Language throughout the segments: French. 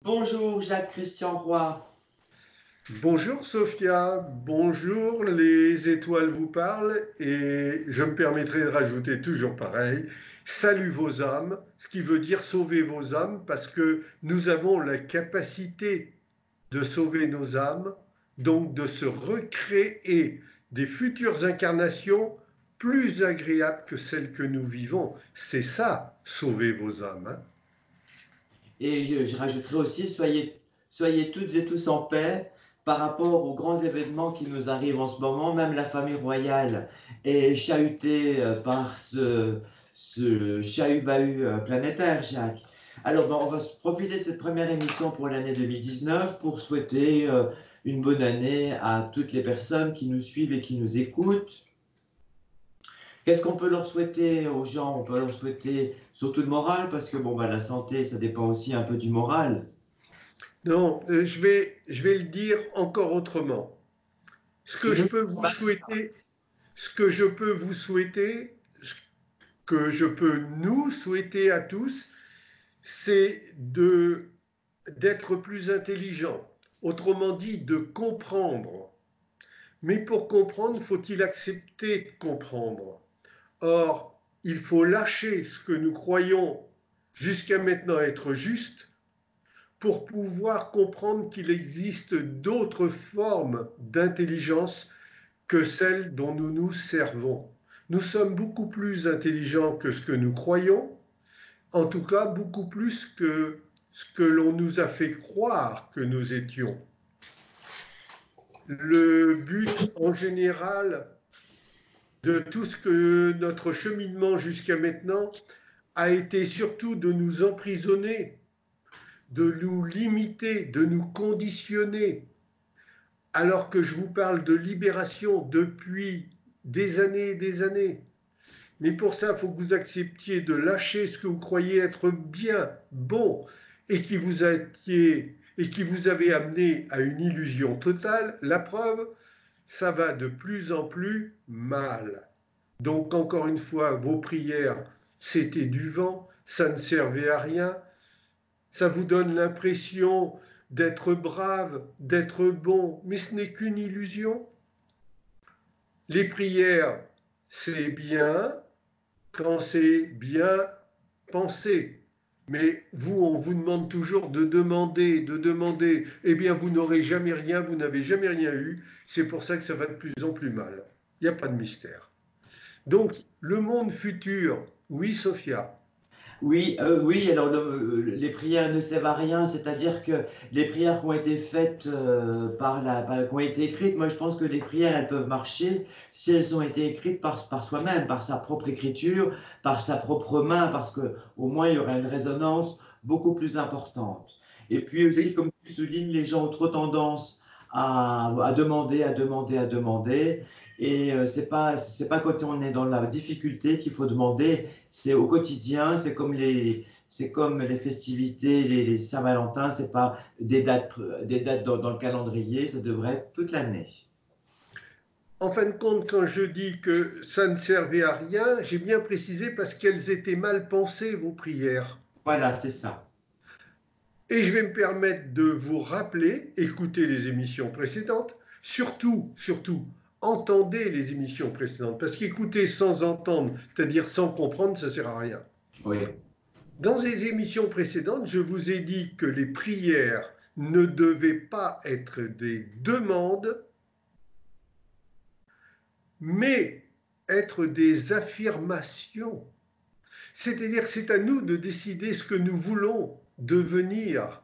Bonjour Jacques-Christian Roy. Bonjour Sophia, bonjour, les étoiles vous parlent et je me permettrai de rajouter toujours pareil, salut vos âmes, ce qui veut dire sauver vos âmes parce que nous avons la capacité de sauver nos âmes, donc de se recréer des futures incarnations plus agréables que celles que nous vivons. C'est ça, sauver vos âmes, hein. Et je rajouterai aussi, soyez toutes et tous en paix par rapport aux grands événements qui nous arrivent en ce moment. Même la famille royale est chahutée par ce chahut-bahut planétaire, Jacques. Alors, ben, on va se profiter de cette première émission pour l'année 2019 pour souhaiter une bonne année à toutes les personnes qui nous suivent et qui nous écoutent. Qu'est-ce qu'on peut leur souhaiter aux gens? On peut leur souhaiter surtout le moral, parce que bon, bah, la santé, ça dépend aussi un peu du moral. Non, je vais le dire encore autrement. Ce que je peux vous souhaiter, ce que je peux vous souhaiter, ce que je peux nous souhaiter à tous, c'est d'être plus intelligent. Autrement dit, de comprendre. Mais pour comprendre, faut-il accepter de comprendre? Or, il faut lâcher ce que nous croyons jusqu'à maintenant être juste pour pouvoir comprendre qu'il existe d'autres formes d'intelligence que celles dont nous nous servons. Nous sommes beaucoup plus intelligents que ce que nous croyons, en tout cas beaucoup plus que ce que l'on nous a fait croire que nous étions. Le but en général de tout ce que notre cheminement jusqu'à maintenant a été surtout de nous emprisonner, de nous limiter, de nous conditionner, alors que je vous parle de libération depuis des années et des années. Mais pour ça, il faut que vous acceptiez de lâcher ce que vous croyez être bien, bon, et qui vous avait amené à une illusion totale. La preuve, ça va de plus en plus mal. Donc, encore une fois, vos prières, c'était du vent, ça ne servait à rien. Ça vous donne l'impression d'être brave, d'être bon, mais ce n'est qu'une illusion. Les prières, c'est bien quand c'est bien pensé. Mais vous, on vous demande toujours de demander, de demander. Eh bien, vous n'aurez jamais rien, vous n'avez jamais rien eu. C'est pour ça que ça va de plus en plus mal. Il n'y a pas de mystère. Donc, le monde futur, oui, Sophia. Oui, oui, alors les prières ne servent à rien, c'est-à-dire que les prières qui ont été faites qui ont été écrites, moi je pense que les prières elles peuvent marcher si elles ont été écrites par soi-même, par sa propre écriture, par sa propre main, parce que au moins il y aura une résonance beaucoup plus importante. Et puis aussi, Et comme tu soulignes, les gens ont trop tendance à demander, à demander, à demander. Et c'est pas quand on est dans la difficulté qu'il faut demander, c'est au quotidien, c'est comme les festivités, les Saint-Valentin, c'est pas des dates dans le calendrier, ça devrait être toute l'année. en fin de compte, quand je dis que ça ne servait à rien, j'ai bien précisé parce qu'elles étaient mal pensées, vos prières. Voilà, c'est ça. Et je vais me permettre de vous rappeler, écoutez les émissions précédentes, surtout, entendez les émissions précédentes, parce qu'écouter sans entendre, c'est-à-dire sans comprendre, ça ne sert à rien. Oui. Dans les émissions précédentes, je vous ai dit que les prières ne devaient pas être des demandes, mais être des affirmations. C'est-à-dire que c'est à nous de décider ce que nous voulons devenir.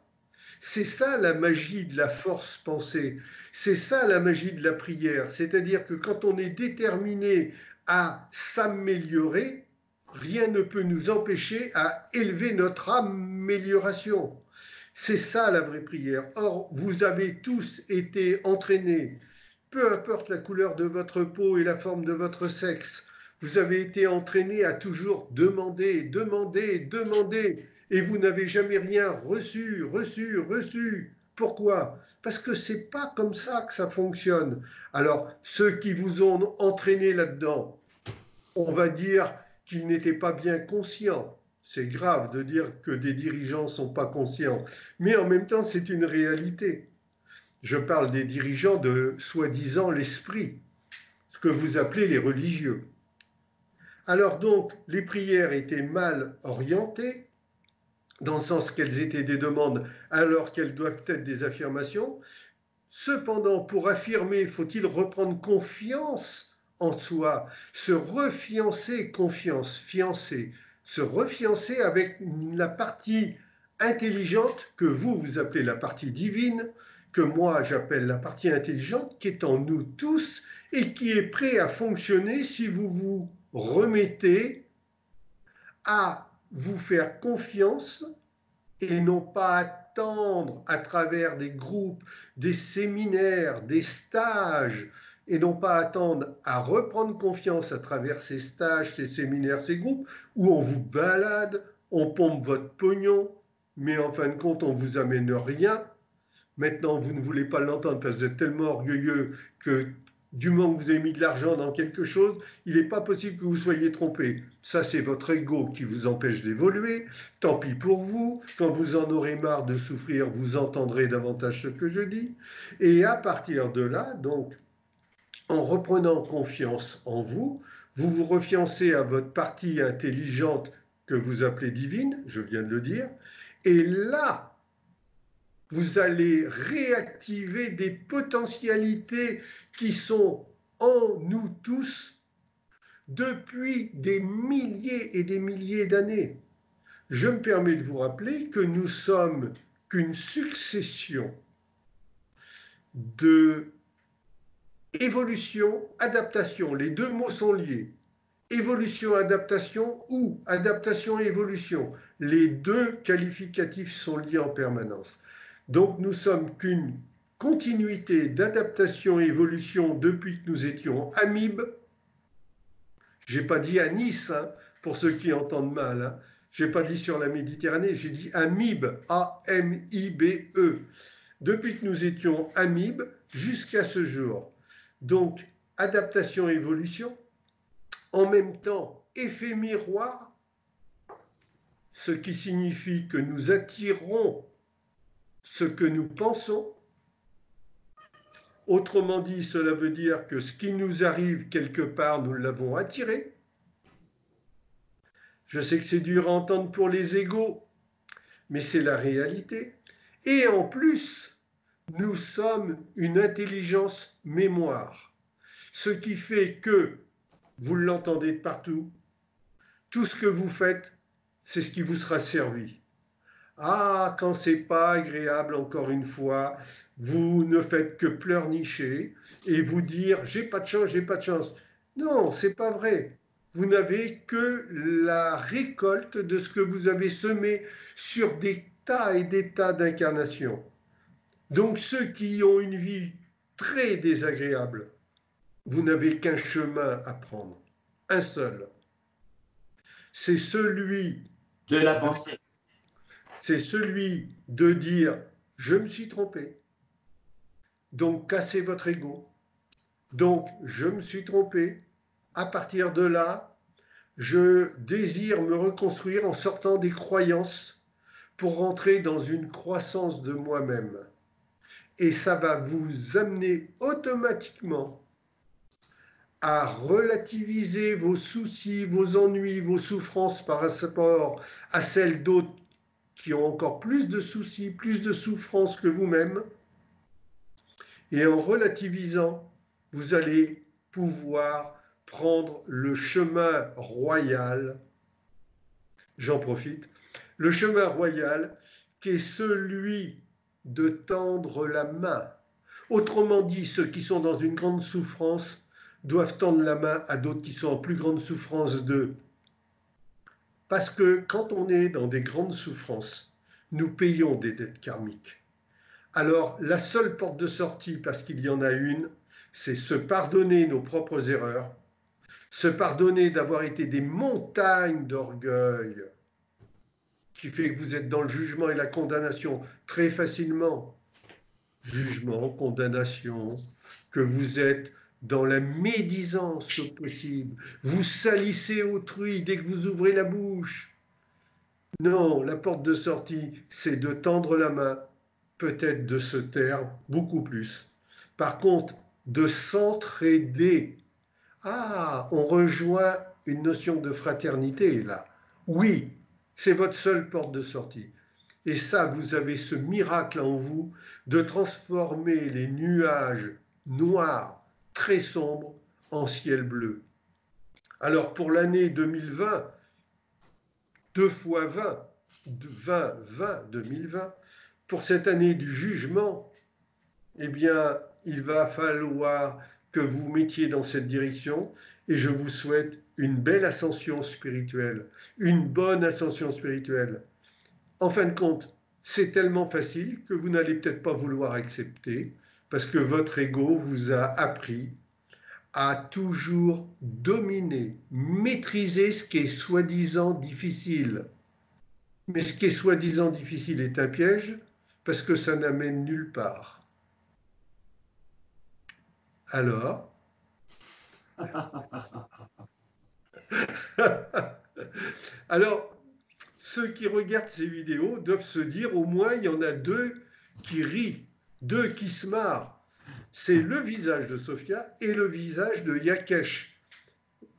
C'est ça la magie de la force pensée. C'est ça la magie de la prière. C'est-à-dire que quand on est déterminé à s'améliorer, rien ne peut nous empêcher à élever notre amélioration. C'est ça la vraie prière. Or, vous avez tous été entraînés, peu importe la couleur de votre peau et la forme de votre sexe, vous avez été entraînés à toujours demander, demander, demander, et vous n'avez jamais rien reçu, reçu, reçu. Pourquoi? Parce que c'est pas comme ça que ça fonctionne. Alors, ceux qui vous ont entraîné là-dedans, on va dire qu'ils n'étaient pas bien conscients. C'est grave de dire que des dirigeants ne sont pas conscients, mais en même temps, c'est une réalité. Je parle des dirigeants de soi-disant l'esprit, ce que vous appelez les religieux. Alors donc, les prières étaient mal orientées, dans le sens qu'elles étaient des demandes alors qu'elles doivent être des affirmations. Cependant, pour affirmer, faut-il reprendre confiance en soi, se refiancer, confiance, fiancer, se refiancer avec la partie intelligente que vous appelez la partie divine, que moi j'appelle la partie intelligente, qui est en nous tous et qui est prêt à fonctionner si vous vous remettez à vous faire confiance et non pas attendre à travers des groupes, des séminaires, des stages, et non pas attendre à reprendre confiance à travers ces stages, ces séminaires, ces groupes, où on vous balade, on pompe votre pognon, mais en fin de compte, on ne vous amène rien. Maintenant, vous ne voulez pas l'entendre parce que vous êtes tellement orgueilleux que du moment que vous avez mis de l'argent dans quelque chose, il n'est pas possible que vous soyez trompé. Ça, c'est votre ego qui vous empêche d'évoluer. Tant pis pour vous. Quand vous en aurez marre de souffrir, vous entendrez davantage ce que je dis. Et à partir de là, donc, en reprenant confiance en vous, vous vous refiancez à votre partie intelligente que vous appelez divine, je viens de le dire, et là, vous allez réactiver des potentialités qui sont en nous tous depuis des milliers et des milliers d'années. Je me permets de vous rappeler que nous sommes qu'une succession de évolution, adaptation. Les deux mots sont liés. Évolution, adaptation ou adaptation et évolution. Les deux qualificatifs sont liés en permanence. Donc nous sommes qu'une continuité d'adaptation et évolution depuis que nous étions amibes. Je n'ai pas dit à Nice, hein, pour ceux qui entendent mal. Hein. Je n'ai pas dit sur la Méditerranée, j'ai dit amibes, A-M-I-B-E. Depuis que nous étions amibes jusqu'à ce jour. Donc, adaptation et évolution, en même temps, effet miroir, ce qui signifie que nous attirons ce que nous pensons. Autrement dit, cela veut dire que ce qui nous arrive quelque part, nous l'avons attiré. Je sais que c'est dur à entendre pour les égos, mais c'est la réalité. Et en plus, nous sommes une intelligence mémoire, ce qui fait que, vous l'entendez de partout, tout ce que vous faites, c'est ce qui vous sera servi. Ah, quand c'est pas agréable, encore une fois, vous ne faites que pleurnicher et vous dire « j'ai pas de chance, j'ai pas de chance ». Non, c'est pas vrai. Vous n'avez que la récolte de ce que vous avez semé sur des tas et des tas d'incarnations. Donc ceux qui ont une vie très désagréable, vous n'avez qu'un chemin à prendre, un seul. C'est celui de la pensée. C'est celui de dire « je me suis trompé ». Donc cassez votre ego. Donc je me suis trompé. À partir de là, je désire me reconstruire en sortant des croyances pour rentrer dans une croissance de moi-même. Et ça va vous amener automatiquement à relativiser vos soucis, vos ennuis, vos souffrances par rapport à celles d'autres qui ont encore plus de soucis, plus de souffrances que vous-même. Et en relativisant, vous allez pouvoir prendre le chemin royal, j'en profite, le chemin royal qui est celui de tendre la main. Autrement dit, ceux qui sont dans une grande souffrance doivent tendre la main à d'autres qui sont en plus grande souffrance d'eux. Parce que quand on est dans des grandes souffrances, nous payons des dettes karmiques. Alors, la seule porte de sortie, parce qu'il y en a une, c'est se pardonner nos propres erreurs, se pardonner d'avoir été des montagnes d'orgueil, qui fait que vous êtes dans le jugement et la condamnation très facilement. Jugement, condamnation, que vous êtes dans la médisance au possible. Vous salissez autrui dès que vous ouvrez la bouche. Non, la porte de sortie, c'est de tendre la main, peut-être de se taire, beaucoup plus. Par contre, de s'entraider. Ah, on rejoint une notion de fraternité là. Oui, c'est votre seule porte de sortie. Et ça, vous avez ce miracle en vous de transformer les nuages noirs, très sombres, en ciel bleu. Alors pour l'année 2020, 2 fois 20, 20, 20, 2020, pour cette année du jugement, eh bien, il va falloir que vous mettiez dans cette direction et je vous souhaite une belle ascension spirituelle, une bonne ascension spirituelle. En fin de compte, c'est tellement facile que vous n'allez peut-être pas vouloir accepter parce que votre ego vous a appris à toujours dominer, maîtriser ce qui est soi-disant difficile. Mais ce qui est soi-disant difficile est un piège parce que ça n'amène nulle part. Alors, alors, ceux qui regardent ces vidéos doivent se dire au moins il y en a 2 qui rient, 2 qui se marrent. C'est le visage de Sophia et le visage de Yakesh.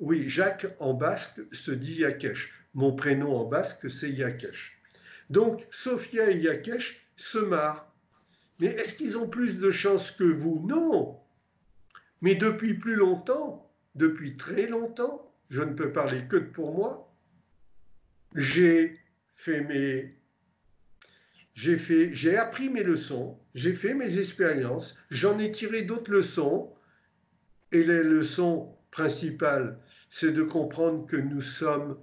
Oui, Jacques en basque se dit Yakesh. Mon prénom en basque, c'est Yakesh. Donc, Sophia et Yakesh se marrent. Mais est-ce qu'ils ont plus de chance que vous? Non. Mais depuis plus longtemps, depuis très longtemps, je ne peux parler que pour moi, j'ai appris mes leçons, j'ai fait mes expériences, j'en ai tiré d'autres leçons, et les leçons principales, c'est de comprendre que nous sommes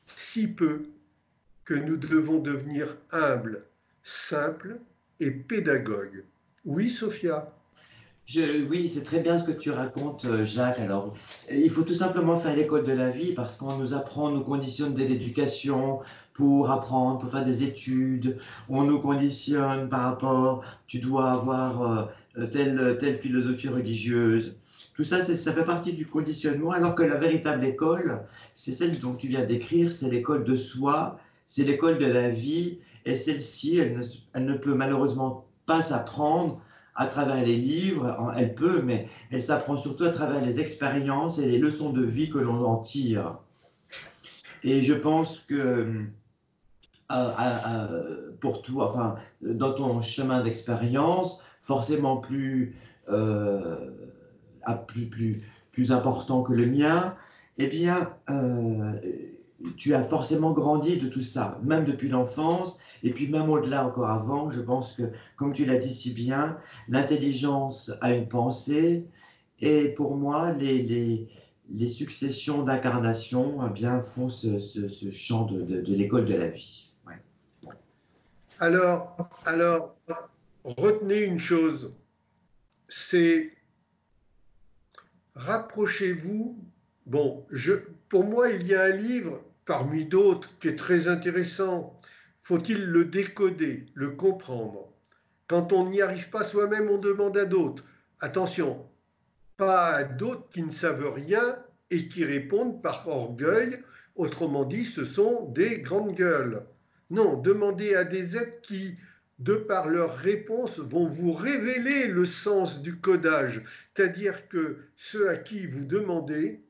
si peu que nous devons devenir humbles, simples et pédagogues. Oui, Sophia? Oui, c'est très bien ce que tu racontes, Jacques. Alors, il faut tout simplement faire l'école de la vie parce qu'on nous apprend, on nous conditionne dès l'éducation pour apprendre, pour faire des études. On nous conditionne par rapport, tu dois avoir telle philosophie religieuse. Tout ça, ça fait partie du conditionnement, alors que la véritable école, c'est celle dont tu viens d'écrire, c'est l'école de soi, c'est l'école de la vie. Et celle-ci, elle ne peut malheureusement pas s'apprendre à travers les livres, elle peut, mais elle s'apprend surtout à travers les expériences et les leçons de vie que l'on en tire. Et je pense que pour toi, enfin, dans ton chemin d'expérience, forcément euh, plus important que le mien, eh bien, tu as forcément grandi de tout ça, même depuis l'enfance, et puis même au-delà encore avant. Je pense que, comme tu l'as dit si bien, l'intelligence a une pensée, et pour moi, les successions d'incarnations eh bien, font ce champ de l'école de la vie. Ouais. Alors, retenez une chose, c'est rapprochez-vous. Bon, pour moi, il y a un livre parmi d'autres qui est très intéressant. Faut-il le décoder, le comprendre? Quand on n'y arrive pas soi-même, on demande à d'autres. Attention, pas à d'autres qui ne savent rien et qui répondent par orgueil. Autrement dit, ce sont des grandes gueules. Non, demandez à des êtres qui, de par leurs réponses, vont vous révéler le sens du codage. C'est-à-dire que ceux à qui vous demandez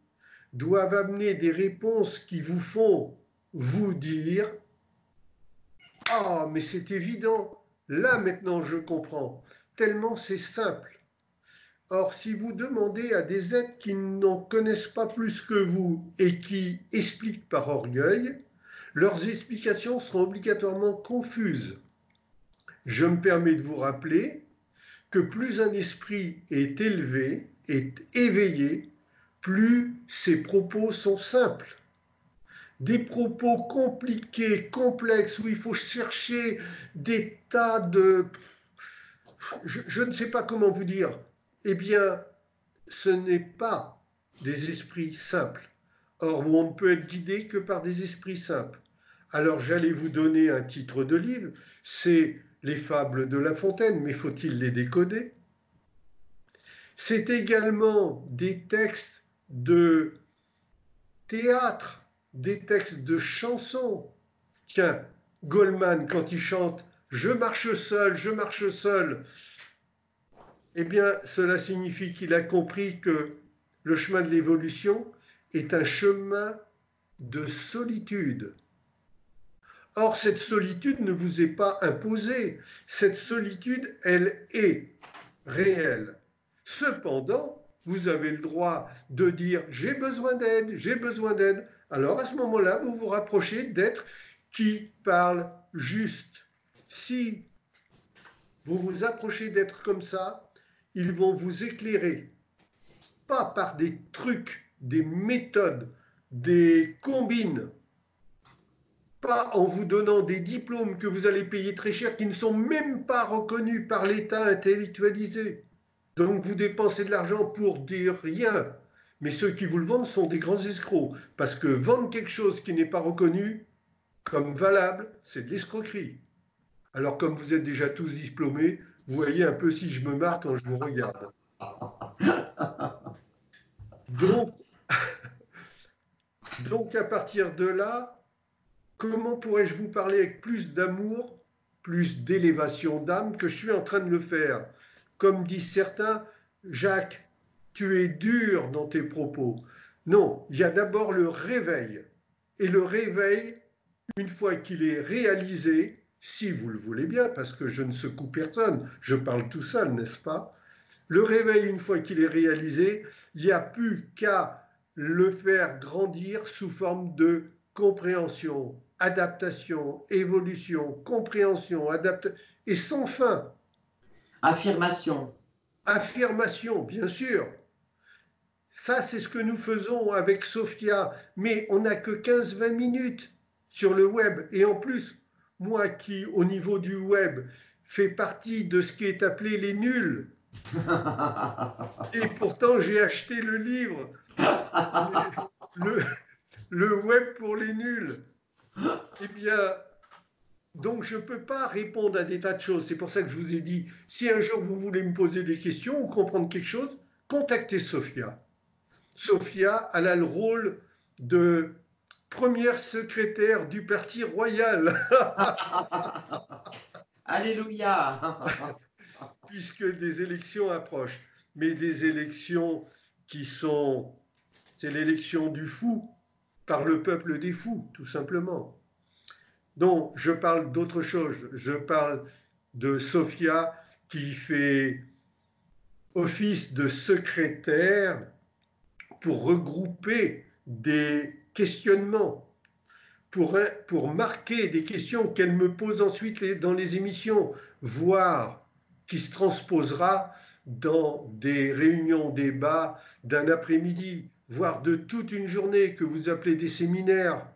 doivent amener des réponses qui vous font vous dire « Ah, mais c'est évident, là maintenant je comprends, tellement c'est simple ». Or, si vous demandez à des êtres qui n'en connaissent pas plus que vous et qui expliquent par orgueil, leurs explications seront obligatoirement confuses. Je me permets de vous rappeler que plus un esprit est élevé, est éveillé, plus ses propos sont simples. Des propos compliqués, complexes, où il faut chercher des tas de... Je ne sais pas comment vous dire. Eh bien, ce n'est pas des esprits simples. Or, on ne peut être guidé que par des esprits simples. Alors, j'allais vous donner un titre de livre, c'est Les Fables de La Fontaine, mais faut-il les décoder? C'est également des textes de théâtre, des textes de chansons. Tiens, Goldman, quand il chante « Je marche seul », eh bien, cela signifie qu'il a compris que le chemin de l'évolution est un chemin de solitude. Or, cette solitude ne vous est pas imposée. Cette solitude, elle est réelle. Cependant, vous avez le droit de dire « j'ai besoin d'aide, j'ai besoin d'aide ». Alors, à ce moment-là, vous vous rapprochez d'êtres qui parlent juste. Si vous vous approchez d'êtres comme ça, ils vont vous éclairer, pas par des trucs, des méthodes, des combines, pas en vous donnant des diplômes que vous allez payer très cher, qui ne sont même pas reconnus par l'État intellectualisé. Donc vous dépensez de l'argent pour dire rien. Mais ceux qui vous le vendent sont des grands escrocs. Parce que vendre quelque chose qui n'est pas reconnu comme valable, c'est de l'escroquerie. Alors comme vous êtes déjà tous diplômés, vous voyez un peu si je me marre quand je vous regarde. Donc à partir de là, comment pourrais-je vous parler avec plus d'amour, plus d'élévation d'âme que je suis en train de le faire? Comme disent certains, Jacques, tu es dur dans tes propos. Non, il y a d'abord le réveil. Et le réveil, une fois qu'il est réalisé, si vous le voulez bien, parce que je ne secoue personne, je parle tout seul, n'est-ce pas? Le réveil, une fois qu'il est réalisé, il n'y a plus qu'à le faire grandir sous forme de compréhension, adaptation, évolution, compréhension, adaptation, et sans fin. Affirmation. Affirmation, bien sûr. Ça, c'est ce que nous faisons avec Sophia, mais on n'a que 15-20 minutes sur le web. Et en plus, moi qui, au niveau du web, fais partie de ce qui est appelé les nuls, et pourtant j'ai acheté le livre, le web pour les nuls. Eh bien, donc je ne peux pas répondre à des tas de choses. C'est pour ça que je vous ai dit, si un jour vous voulez me poser des questions ou comprendre quelque chose, contactez Sophia. Sophia, elle a le rôle de première secrétaire du Parti royal. Alléluia. Puisque des élections approchent. Mais des élections qui sont... C'est l'élection du fou par le peuple des fous, tout simplement. Donc, je parle d'autre chose. Je parle de Sophia qui fait office de secrétaire pour regrouper des questionnements, pour marquer des questions qu'elle me pose ensuite dans les émissions, voire qui se transposera dans des réunions débats d'un après-midi, voire de toute une journée que vous appelez des séminaires,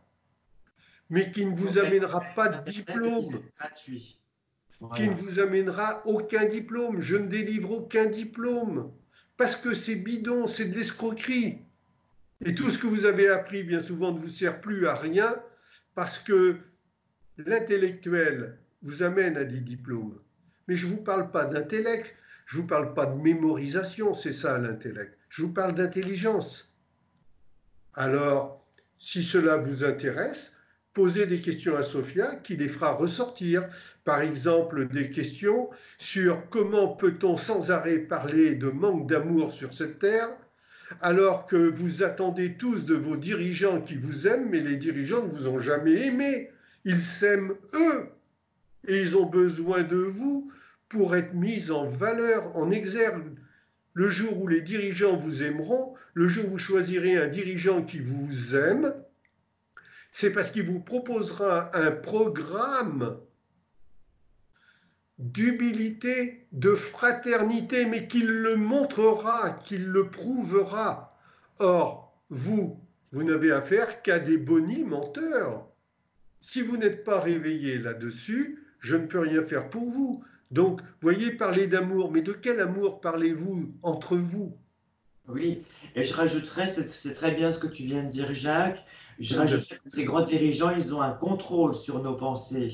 mais qui ne vous amènera pas de diplôme, qui ne vous amènera aucun diplôme. Je ne délivre aucun diplôme, parce que c'est bidon, c'est de l'escroquerie. Et tout ce que vous avez appris, bien souvent, ne vous sert plus à rien, parce que l'intellectuel vous amène à des diplômes. Mais je ne vous parle pas d'intellect, je ne vous parle pas de mémorisation, c'est ça l'intellect. Je vous parle d'intelligence. Alors, si cela vous intéresse, posez des questions à Sophia qui les fera ressortir. Par exemple, des questions sur comment peut-on sans arrêt parler de manque d'amour sur cette terre, alors que vous attendez tous de vos dirigeants qui vous aiment, mais les dirigeants ne vous ont jamais aimé. Ils s'aiment eux, et ils ont besoin de vous pour être mis en valeur, en exergue. Le jour où les dirigeants vous aimeront, le jour où vous choisirez un dirigeant qui vous aime, c'est parce qu'il vous proposera un programme d'humilité, de fraternité, mais qu'il le montrera, qu'il le prouvera. Or, vous n'avez affaire qu'à des bonis menteurs. Si vous n'êtes pas réveillé là-dessus, je ne peux rien faire pour vous. Donc, voyez, parler d'amour, mais de quel amour parlez-vous entre vous? Oui, et je rajouterais, c'est très bien ce que tu viens de dire, Jacques, je rajouterais que ces grands dirigeants, ils ont un contrôle sur nos pensées.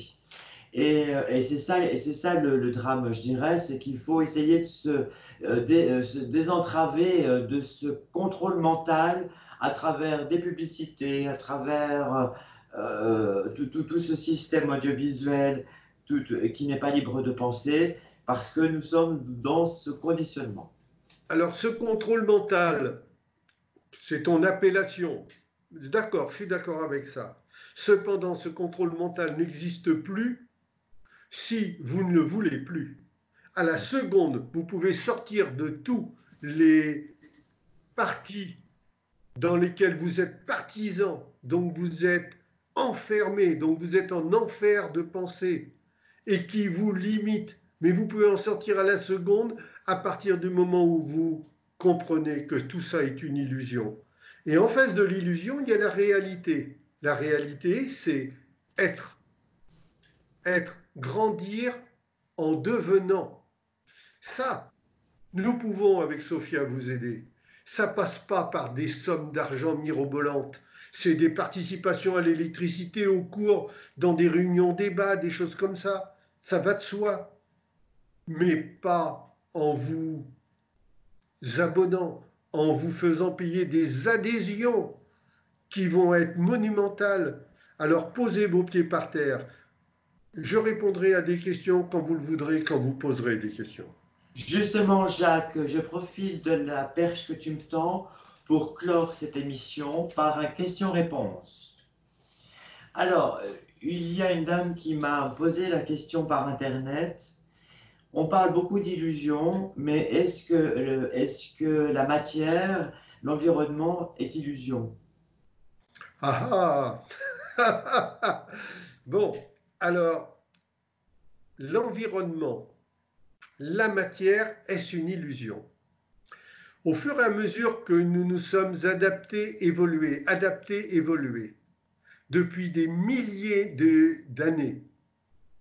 Et c'est ça le drame, je dirais, c'est qu'il faut essayer de se désentraver de ce contrôle mental à travers des publicités, à travers tout ce système audiovisuel qui n'est pas libre de penser, parce que nous sommes dans ce conditionnement. Alors, ce contrôle mental, c'est ton appellation. D'accord, je suis d'accord avec ça. Cependant, ce contrôle mental n'existe plus si vous ne le voulez plus. À la seconde, vous pouvez sortir de tous les partis dans lesquels vous êtes partisan, donc vous êtes enfermé, donc vous êtes en enfer de pensée et qui vous limite. Mais vous pouvez en sortir à la seconde à partir du moment où vous comprenez que tout ça est une illusion. Et en face de l'illusion, il y a la réalité. La réalité, c'est être, grandir en devenant. Ça, nous pouvons avec Sophia vous aider. Ça passe pas par des sommes d'argent mirobolantes. C'est des participations à l'électricité, au cours, dans des réunions débats, des choses comme ça. Ça va de soi. Mais pas en vous abonnant, en vous faisant payer des adhésions qui vont être monumentales. Alors posez vos pieds par terre. Je répondrai à des questions quand vous le voudrez, quand vous poserez des questions. Justement, Jacques, je profite de la perche que tu me tends pour clore cette émission par un question-réponse. Alors, il y a une dame qui m'a posé la question par Internet. On parle beaucoup d'illusions, mais est-ce que la matière, l'environnement est illusion? Ah ah Bon, alors, l'environnement, la matière, est-ce une illusion? Au fur et à mesure que nous nous sommes adaptés, évolués, depuis des milliers d'années,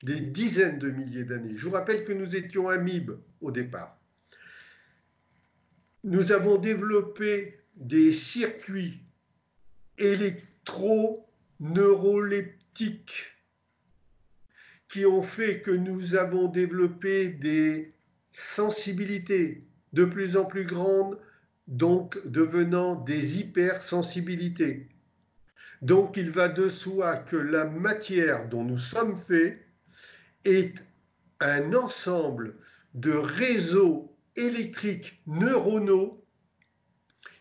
des dizaines de milliers d'années. Je vous rappelle que nous étions amibes au départ. Nous avons développé des circuits électro-neuroleptiques qui ont fait que nous avons développé des sensibilités de plus en plus grandes, donc devenant des hypersensibilités. Donc il va de soi que la matière dont nous sommes faits est un ensemble de réseaux électriques neuronaux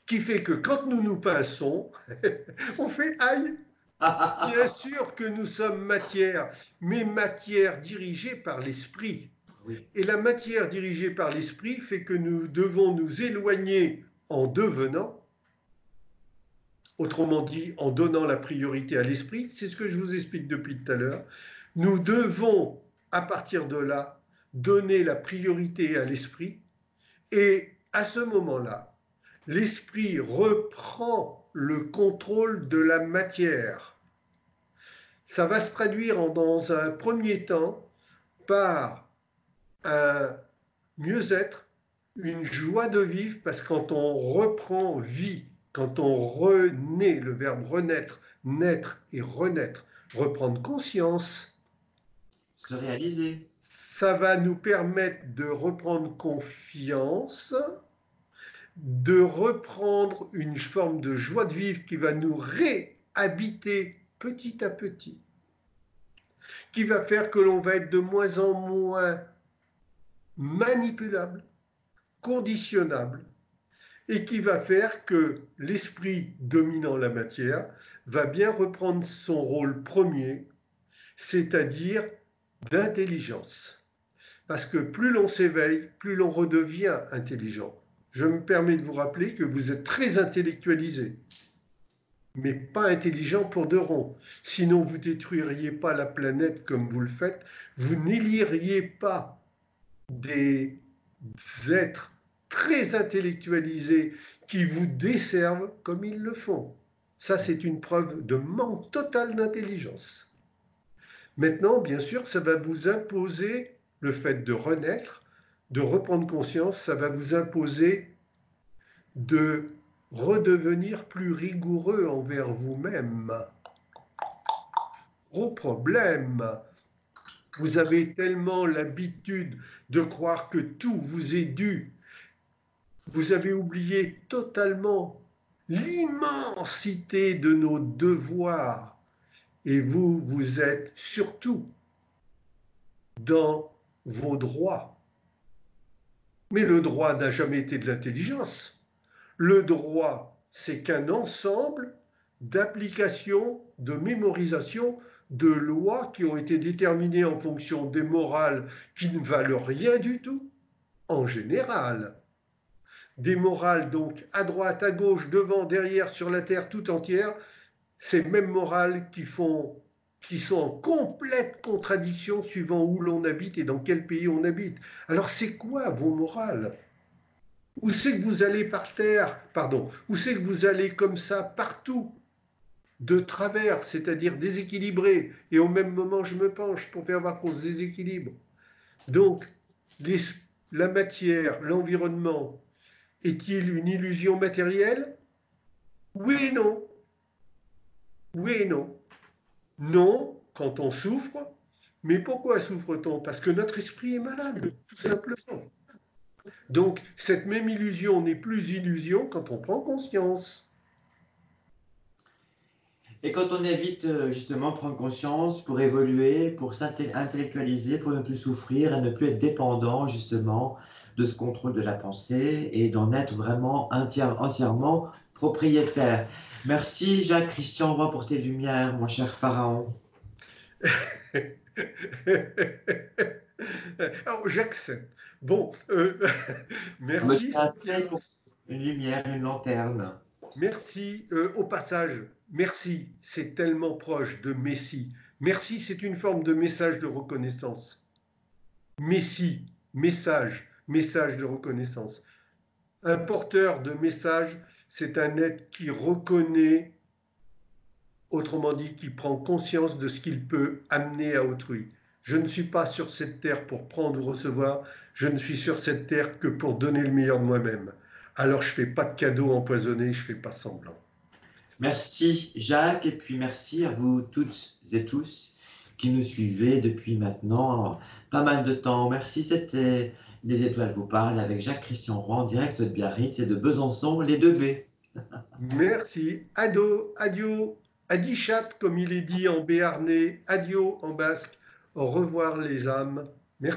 qui fait que quand nous nous pinçons, on fait aïe. Bien sûr que nous sommes matière, mais matière dirigée par l'esprit. Oui. Et la matière dirigée par l'esprit fait que nous devons nous éloigner en devenant, autrement dit en donnant la priorité à l'esprit. C'est ce que je vous explique depuis tout à l'heure. Nous devons, à partir de là, donner la priorité à l'esprit. Et à ce moment-là, l'esprit reprend le contrôle de la matière. Ça va se traduire dans un premier temps par un mieux-être, une joie de vivre, parce que quand on reprend vie, quand on renaît, le verbe renaître, naître et renaître, reprendre conscience, Se réaliser. ça va nous permettre de reprendre confiance, de reprendre une forme de joie de vivre qui va nous réhabiter petit à petit, qui va faire que l'on va être de moins en moins manipulable, conditionnable, et qui va faire que l'esprit dominant la matière va bien reprendre son rôle premier, c'est-à-dire d'intelligence. Parce que plus l'on s'éveille, plus l'on redevient intelligent. Je me permets de vous rappeler que vous êtes très intellectualisé, mais pas intelligent pour de rond. Sinon, vous ne détruiriez pas la planète comme vous le faites, vous n'éliriez pas des êtres très intellectualisés qui vous desservent comme ils le font. Ça, c'est une preuve de manque total d'intelligence. Maintenant, bien sûr, ça va vous imposer le fait de renaître, de reprendre conscience, ça va vous imposer de redevenir plus rigoureux envers vous-même. Gros problème. Vous avez tellement l'habitude de croire que tout vous est dû. Vous avez oublié totalement l'immensité de nos devoirs et vous, vous êtes surtout dans vos droits. Mais le droit n'a jamais été de l'intelligence. Le droit, c'est qu'un ensemble d'applications, de mémorisation de lois qui ont été déterminées en fonction des morales qui ne valent rien du tout, en général. Des morales donc à droite, à gauche, devant, derrière, sur la terre tout entière, ces mêmes morales qui sont en complète contradiction suivant où l'on habite et dans quel pays on habite. Alors c'est quoi vos morales? Où c'est que vous allez par terre, pardon, où c'est que vous allez comme ça partout, de travers, c'est-à-dire déséquilibré, et au même moment je me penche pour faire voir qu'on se déséquilibre. Donc, la matière, l'environnement, est-il une illusion matérielle? Oui et non. Oui et non. Non, quand on souffre, mais pourquoi souffre-t-on? Parce que notre esprit est malade, tout simplement. Donc, cette même illusion n'est plus illusion quand on prend conscience. Et quand on évite justement prendre conscience pour évoluer, pour s'intellectualiser, pour ne plus souffrir et ne plus être dépendant justement de ce contrôle de la pensée et d'en être vraiment entièrement propriétaire. Merci Jacques-Christian Roy pour tes lumières, mon cher Pharaon. Alors, j'accepte. Bon, merci. Pour une lumière, une lanterne. Merci. Au passage, merci, c'est tellement proche de Messie. Merci, c'est une forme de message de reconnaissance. Messie, message, message de reconnaissance. Un porteur de message, c'est un être qui reconnaît, autrement dit, qui prend conscience de ce qu'il peut amener à autrui. Je ne suis pas sur cette terre pour prendre ou recevoir, je ne suis sur cette terre que pour donner le meilleur de moi-même. Alors je ne fais pas de cadeaux empoisonnés, je ne fais pas semblant. Merci Jacques et puis merci à vous toutes et tous qui nous suivez depuis maintenant pas mal de temps. Merci, c'était Les Étoiles vous parlent avec Jacques-Christian Roy en direct de Biarritz et de Besançon, les 2B. Merci. Ado, adio, adichat comme il est dit en béarnais, adio en basque. Au revoir les âmes. Merci.